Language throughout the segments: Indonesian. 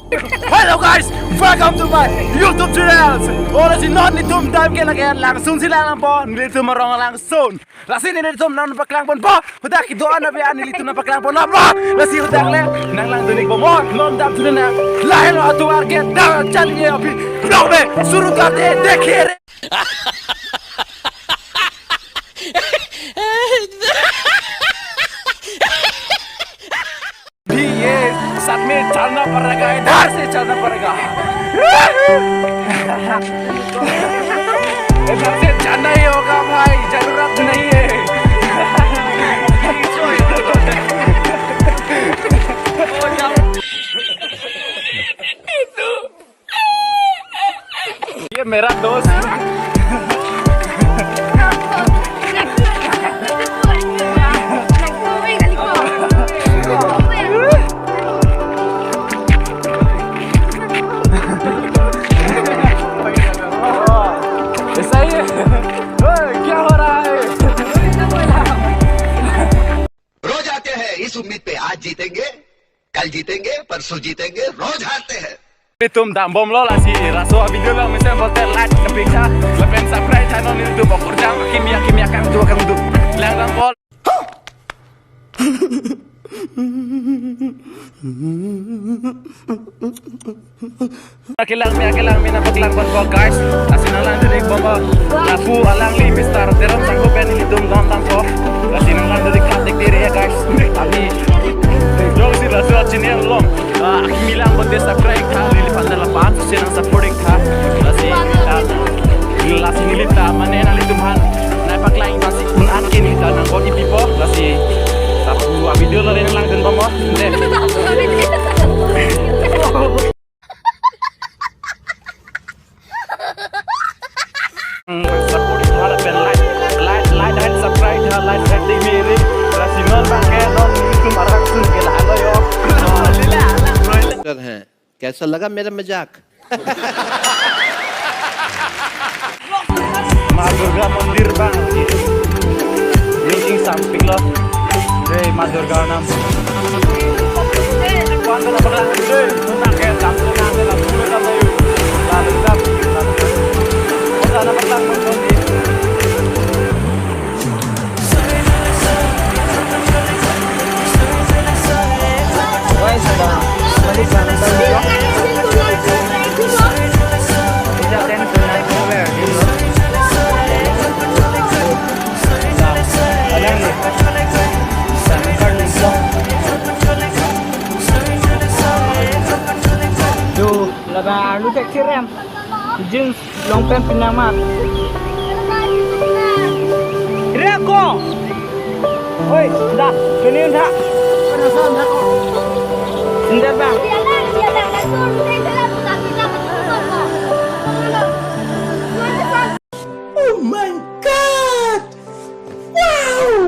Hello guys, welcome to my YouTube channel. Ora si non ni tum time ke lagi langsung sila lang po. Nilito marong langsung. Lasi ni tum nan paklang pon po. Hudak doa na be nilito na paklang pon apa. Lasi hudak le nang lang dunik po mo. Non dam tu na. Lain lo atu arke da chaliye api. No be शुरू कर दे देखिए रे. साथ में चलना पड़ेगा इधर से चलना पड़ेगा इधर से चलना ही होगा भाई जरूरत नहीं है ये मेरा दोस्त इस उम्मीद पे आज जीतेंगे कल जीतेंगे परसों जीतेंगे रोज हारते हैं Tum dam bom lo lah si raso video lo misal voter like kepiksa lepen subscribe channel YouTube okur jang kimia kan tu akan tu lang dam bol Akilang mina paglang kon guys asin lang dinig bomba lafu alang li mister teron sanggup ben hitung don tampo asin lang dinig katik diri ya guys abi jauh sih raso channel long akimilang buat subscribe ka lilipan na lapan susinang supporting ka lasi nilita manena litumhan na paglaing basi unan kini ka nang ko ipipo lasi tapu video lo rin lang din bomba supporting ka pen like and subscribe ha like and di miri lasi non bangke non itu marang sun ke la yo हैं कैसा लगा मेरा मजाक माँ दुर्गा मंदिर bang linking samping lo माँ दुर्गा नाम कौन सा नंबर है ना के सामने नाम है लाभ में ना भाई लाभ का कौन सा नंबर लाभ में कौन सी Lu cek rem jeans long pants pinamat Reko oi dah kenin tak penasaran tak enggak bang oh my god wow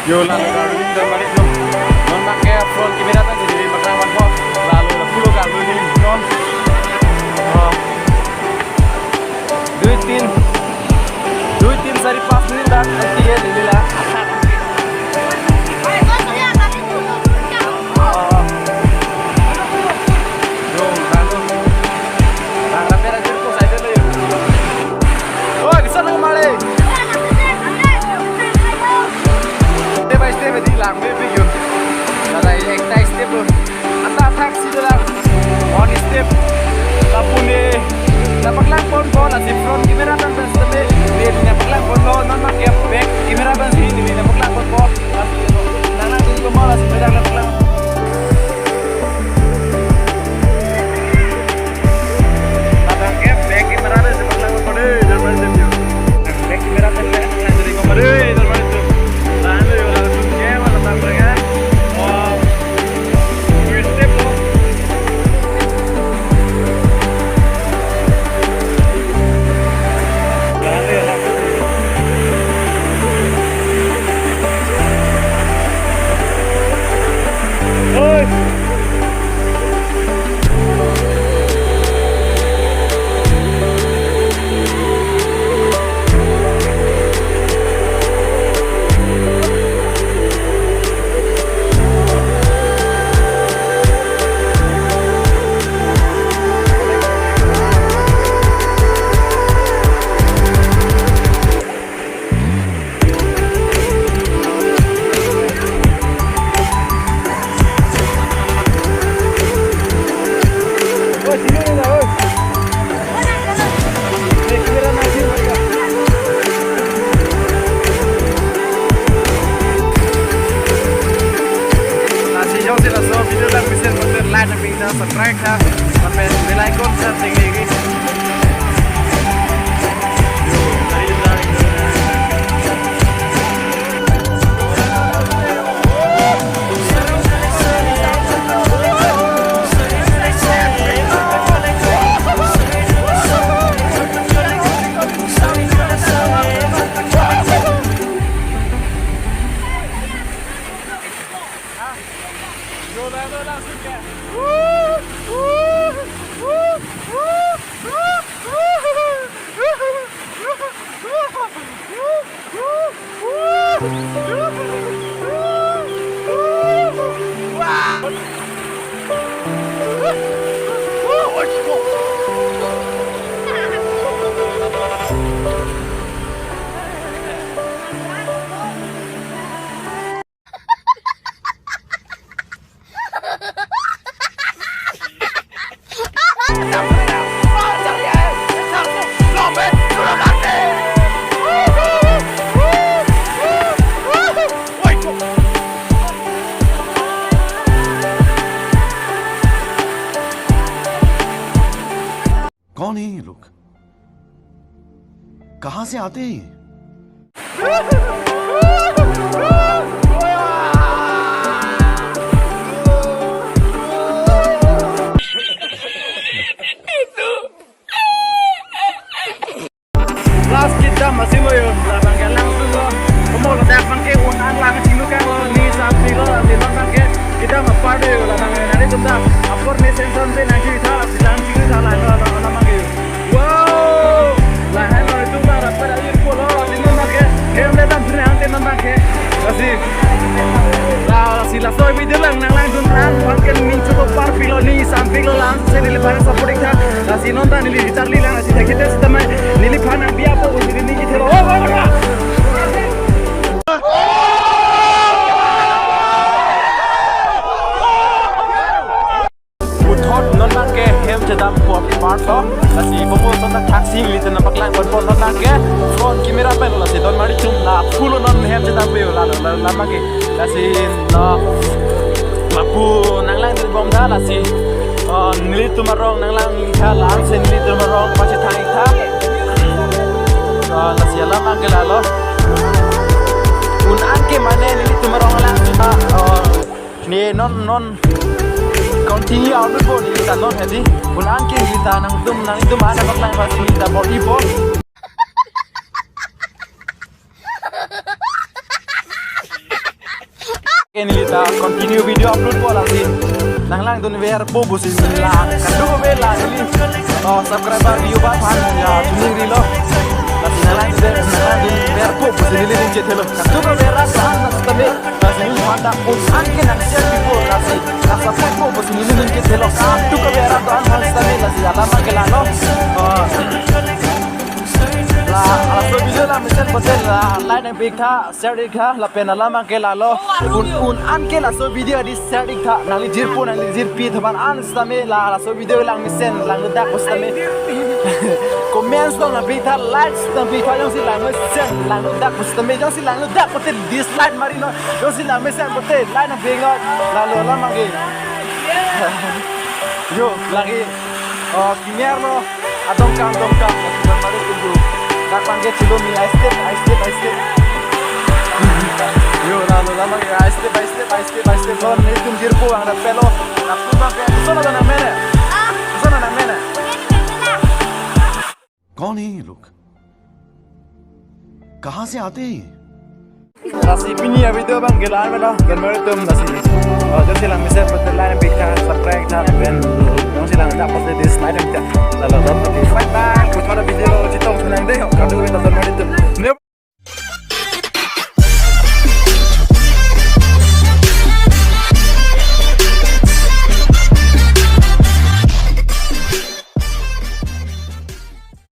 yo lalu udah balik non pakai front kamera tadi jadi makraman kok lalu pulau kalau ini non dua tin sari 5 menit dah nanti ya dililah kita subscribe ta sampai bell icon setting lagi. कौन है ये लोग? कहां से आते हैं ये? Last kita masih mau yuk, labang ke langsung lo. Kamu lo dah pakai uang lang sini kan lo ni sampai lo nanti lo pakai kita mau party yuk labang nanti kita upload ni sensor ni nanti kita silang sini salah lo labang yuk. Wow, lah lo itu mana pada yuk lo nanti lo pakai kayak mereka sini nanti lo pakai kasih. Lah sila soy video lang lang dunran pakai ni cukup party lo ni sampai lo langsung sini lepas support kita. Lah si nonton ni Charlie lang si kita setama nili panang biar apa pun ini kita lo. Uthot non nang ke hem chedam po part ho asi bomo son na taxi lite na paklang bon bon non nang ke phone camera pe lo si don mari chum na full non hem chedam pe la ma ke asi no mapu nang lang bom da la si nili tu marong nang lang tha lang sen nili tu marong pa che thang tha la si la ma ke la lo un an ke mane nili tu marong lang tha ni non continue out dulu ni kita non hedi bulan ke kita nang itu mana bakal pas kita body po ini kita continue video upload po lagi lang dun ver po busis lang kadu be la ini subscriber view ba pan ya tuning rilo lagi lang ver po busis ini din cetelo kadu be rasa tabe lagi manda usan ke nang share before lagi rasa po busis ini din cetelo kadu be rasa tabe lagi alama ke lano la aso video la mission hotel la line and big tha share tha la pen alama ke lalo un an ke la so video di share tha nang jir po nang jir pi thaban an stame la so video lang mission lang da postame comments dong na big tha likes dong big tha jong si lang mission lang da postame jong si lang da pote dislike mari no jong si lang mission pote line and big la lo lama ke yo lagi kimiarno adongkang kita mari tunggu kapan ke cilo mi I step yo lalu lama ke I step lo ni tum jirpu ang na pelo na pulang ke sana na mena कौन है ये लोग? कहां से आते हैं ये? Nasi pini ya video bang gelar melo germer tum nasi jom silang misal betul lain pika subscribe dan jom silang dapat di slide kita lalu dapat di fight